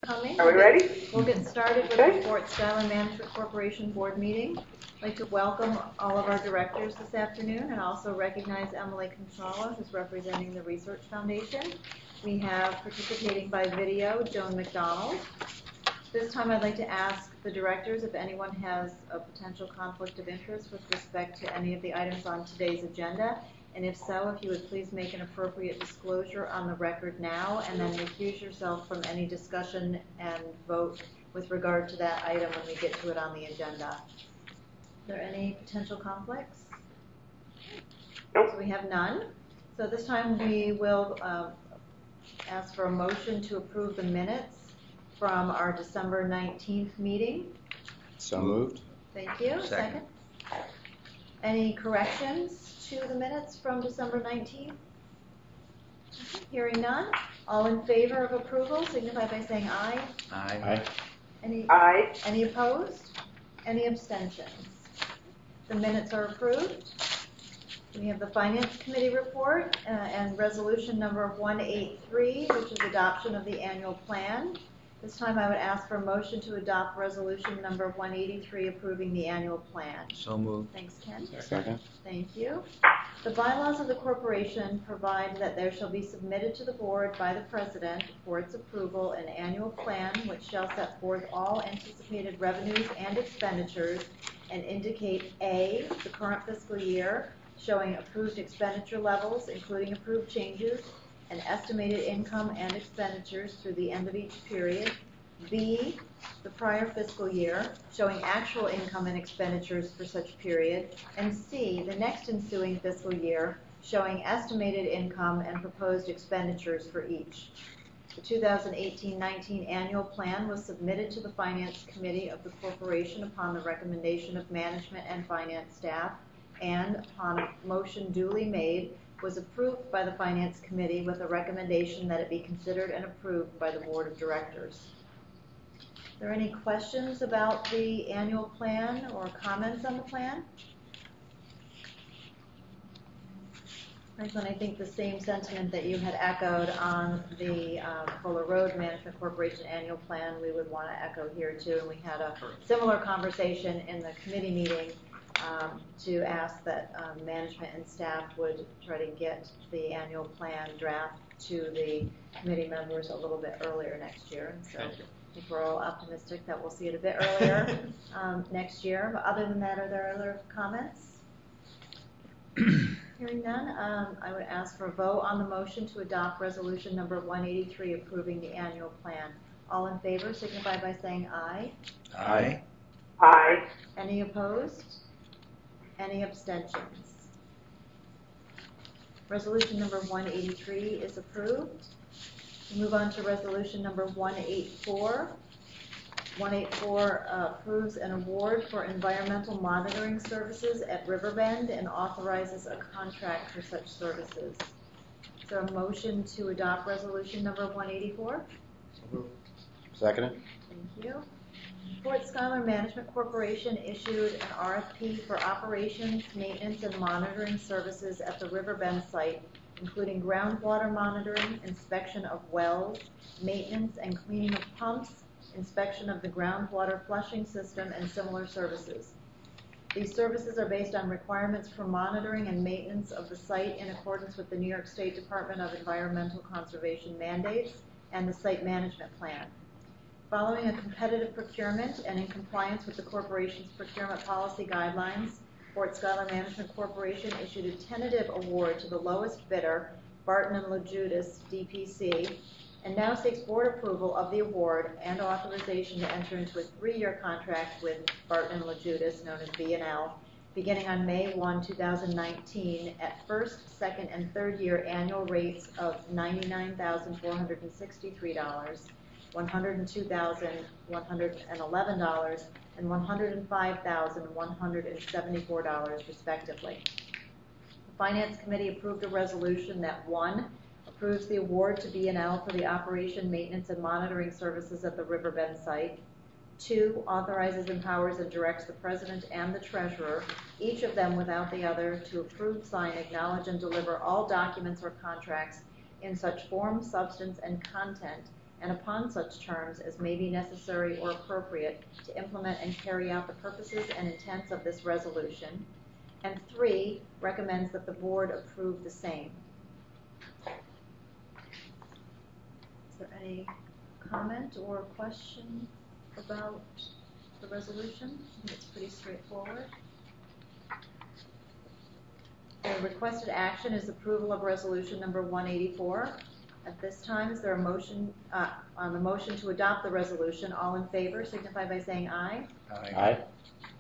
coming. Are we ready? We'll get started with the Fort Schuyler Management Corporation Board meeting. I'd like to welcome all of our directors this afternoon and also recognize Emily Consala, who's representing the Research Foundation. We have participating by video, Joan McDonald. This time I'd like to ask the directors if anyone has a potential conflict of interest with respect to any of the items on today's agenda. And if so, if you would please make an appropriate disclosure on the record now and then recuse yourself from any discussion and vote with regard to that item when we get to it on the agenda. Are there any potential conflicts? Nope. So we have none. So this time we will ask for a motion to approve the minutes from our December 19th meeting. So moved. Thank you. Second. Any corrections to the minutes from December 19th? Hearing none. All in favor of approval signify by saying aye. Aye. Aye. Any opposed? Any abstentions? The minutes are approved. We have the Finance Committee report and resolution number 183, which is adoption of the annual plan. This time I would ask for a motion to adopt resolution number 183 approving the annual plan. So moved. Thanks, Ken. Second. Thank you. The bylaws of the corporation provide that there shall be submitted to the board by the president for its approval an annual plan which shall set forth all anticipated revenues and expenditures and indicate A, the current fiscal year, showing approved expenditure levels, including approved changes, and estimated income and expenditures through the end of each period. B, the prior fiscal year, showing actual income and expenditures for such period. And C, the next ensuing fiscal year, showing estimated income and proposed expenditures for each. The 2018-19 annual plan was submitted to the Finance Committee of the Corporation upon the recommendation of management and finance staff, and upon a motion duly made, was approved by the Finance Committee with a recommendation that it be considered and approved by the Board of Directors. Are there any questions about the annual plan or comments on the plan? Franklin, I think the same sentiment that you had echoed on the Fuller Road Management Corporation annual plan, we would want to echo here too. And we had a similar conversation in the committee meeting to ask that management and staff would try to get the annual plan draft to the committee members a little bit earlier next year. And so I think we're all optimistic that we'll see it a bit earlier next year. But other than that, are there other comments? Hearing none, I would ask for a vote on the motion to adopt resolution number 183 approving the annual plan. All in favor signify by saying aye. Aye. Aye. Any opposed? Any abstentions? Resolution number 183 is approved. We move on to resolution number 184. 184 approves an award for environmental monitoring services at Riverbend and authorizes a contract for such services. Is there a motion to adopt resolution number 184? Seconded. Thank you. Fort Schuyler Management Corporation issued an RFP for operations, maintenance, and monitoring services at the Riverbend site, including groundwater monitoring, inspection of wells, maintenance and cleaning of pumps, inspection of the groundwater flushing system, and similar services. These services are based on requirements for monitoring and maintenance of the site in accordance with the New York State Department of Environmental Conservation mandates and the Site Management Plan. Following a competitive procurement and in compliance with the corporation's procurement policy guidelines, Fort Schuyler Management Corporation issued a tentative award to the lowest bidder, Barton & LaJudas, DPC, and now seeks board approval of the award and authorization to enter into a 3-year contract with Barton & LaJudas, known as B&L, beginning on May 1, 2019, at first, second, and third year annual rates of $99,463, $102,111, and $105,174, respectively. The Finance Committee approved a resolution that 1. Approves the award to B&L for the operation, maintenance, and monitoring services at the Riverbend site. 2. Authorizes, empowers, and directs the President and the Treasurer, each of them without the other, to approve, sign, acknowledge, and deliver all documents or contracts in such form, substance, and content and upon such terms as may be necessary or appropriate to implement and carry out the purposes and intents of this resolution. And 3, recommends that the board approve the same. Is there any comment or question about the resolution? I think it's pretty straightforward. The requested action is approval of resolution number 184. At this time, is there a motion on the motion to adopt the resolution? All in favor signify by saying aye. Aye.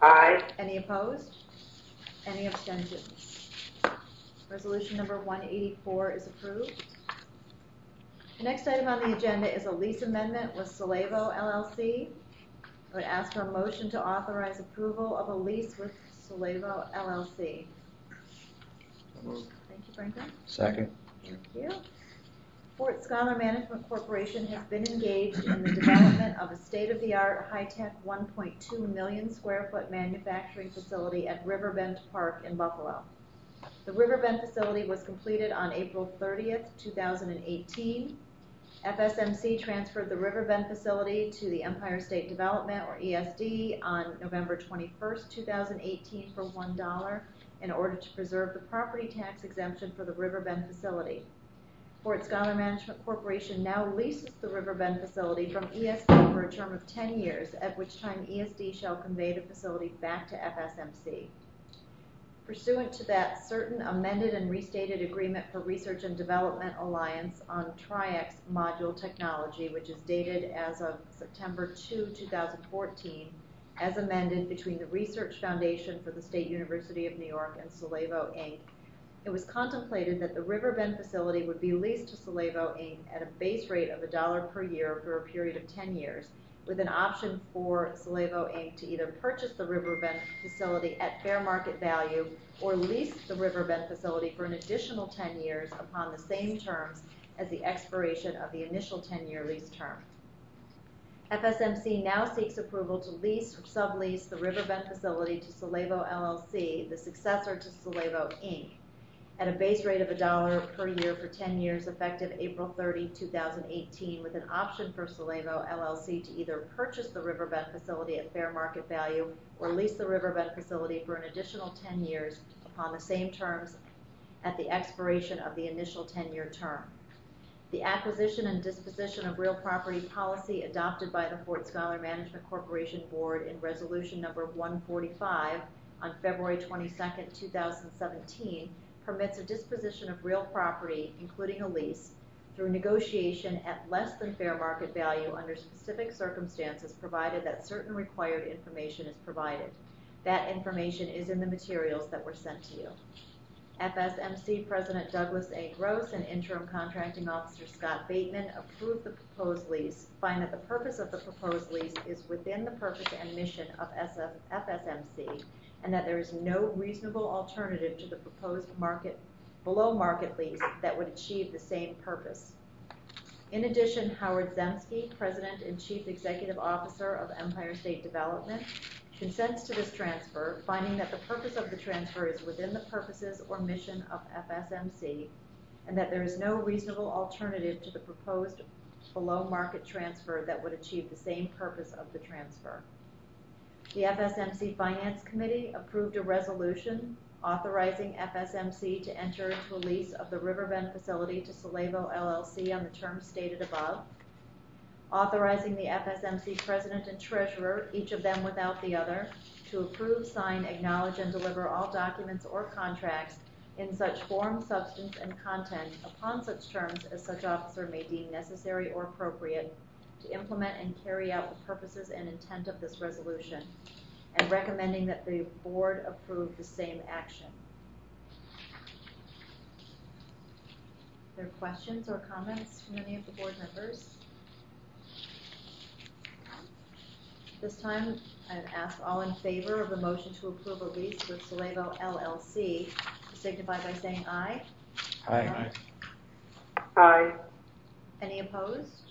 Aye. Any opposed? Any abstentions? Resolution number 184 is approved. The next item on the agenda is a lease amendment with Solevo LLC. I would ask for a motion to authorize approval of a lease with Solevo LLC. Thank you, Franklin. Second. Thank you. Fort Scholar Management Corporation has been engaged in the development of a state-of-the-art, high-tech 1.2 million square foot manufacturing facility at Riverbend Park in Buffalo. The Riverbend facility was completed on April 30th, 2018. FSMC transferred the Riverbend facility to the Empire State Development, or ESD, on November 21st, 2018 for $1 in order to preserve the property tax exemption for the Riverbend facility. Fort Scholar Management Corporation now leases the Riverbend facility from ESD for a term of 10 years, at which time ESD shall convey the facility back to FSMC. Pursuant to that, certain amended and restated agreement for Research and Development Alliance on Tri-X module technology, which is dated as of September 2, 2014, as amended between the Research Foundation for the State University of New York and Solevo, Inc., it was contemplated that the Riverbend facility would be leased to Solevo, Inc. at a base rate of $1 per year for a period of 10 years, with an option for Solevo, Inc. to either purchase the Riverbend facility at fair market value or lease the Riverbend facility for an additional 10 years upon the same terms as the expiration of the initial 10-year lease term. FSMC now seeks approval to lease or sublease the Riverbend facility to Solevo LLC, the successor to Solevo, Inc., at a base rate of $1 per year for 10 years effective April 30, 2018, with an option for Solevo LLC to either purchase the Riverbend facility at fair market value or lease the Riverbend facility for an additional 10 years upon the same terms at the expiration of the initial 10-year term. The acquisition and disposition of real property policy adopted by the Fort Scholar Management Corporation Board in Resolution number 145 on February 22, 2017, permits a disposition of real property, including a lease, through negotiation at less than fair market value under specific circumstances, provided that certain required information is provided. That information is in the materials that were sent to you. FSMC President Douglas A. Gross and Interim Contracting Officer Scott Bateman approved the proposed lease, find that the purpose of the proposed lease is within the purpose and mission of FSMC, and that there is no reasonable alternative to the proposed below market lease that would achieve the same purpose. In addition, Howard Zemsky, President and Chief Executive Officer of Empire State Development, consents to this transfer, finding that the purpose of the transfer is within the purposes or mission of FSMC, and that there is no reasonable alternative to the proposed below market transfer that would achieve the same purpose of the transfer. The FSMC Finance Committee approved a resolution authorizing FSMC to enter into a lease of the Riverbend facility to Solevo LLC on the terms stated above, authorizing the FSMC President and Treasurer, each of them without the other, to approve, sign, acknowledge, and deliver all documents or contracts in such form, substance, and content upon such terms as such officer may deem necessary or appropriate to implement and carry out the purposes and intent of this resolution, and recommending that the board approve the same action. Are there questions or comments from any of the board members? This time, I'd ask all in favor of the motion to approve a lease with Solevo LLC to signify by saying aye. Aye. Aye. Any opposed?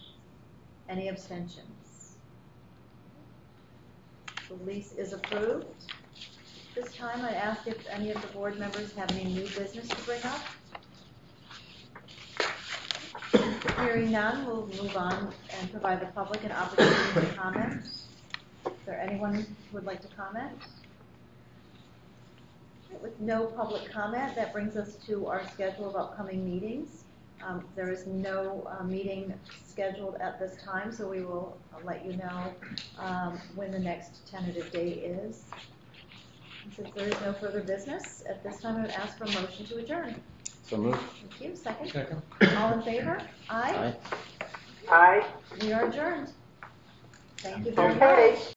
Any abstentions? The lease is approved. This time, I'd ask if any of the board members have any new business to bring up. Hearing none, we'll move on and provide the public an opportunity to comment. Is there anyone who would like to comment? With no public comment, that brings us to our schedule of upcoming meetings. There is no meeting scheduled at this time, so we will let you know when the next tentative date is. And since there is no further business, at this time I would ask for a motion to adjourn. So moved. Thank you. Second? Second. All in favor? Aye. Aye. Aye. We are adjourned. Thank you very much. Okay.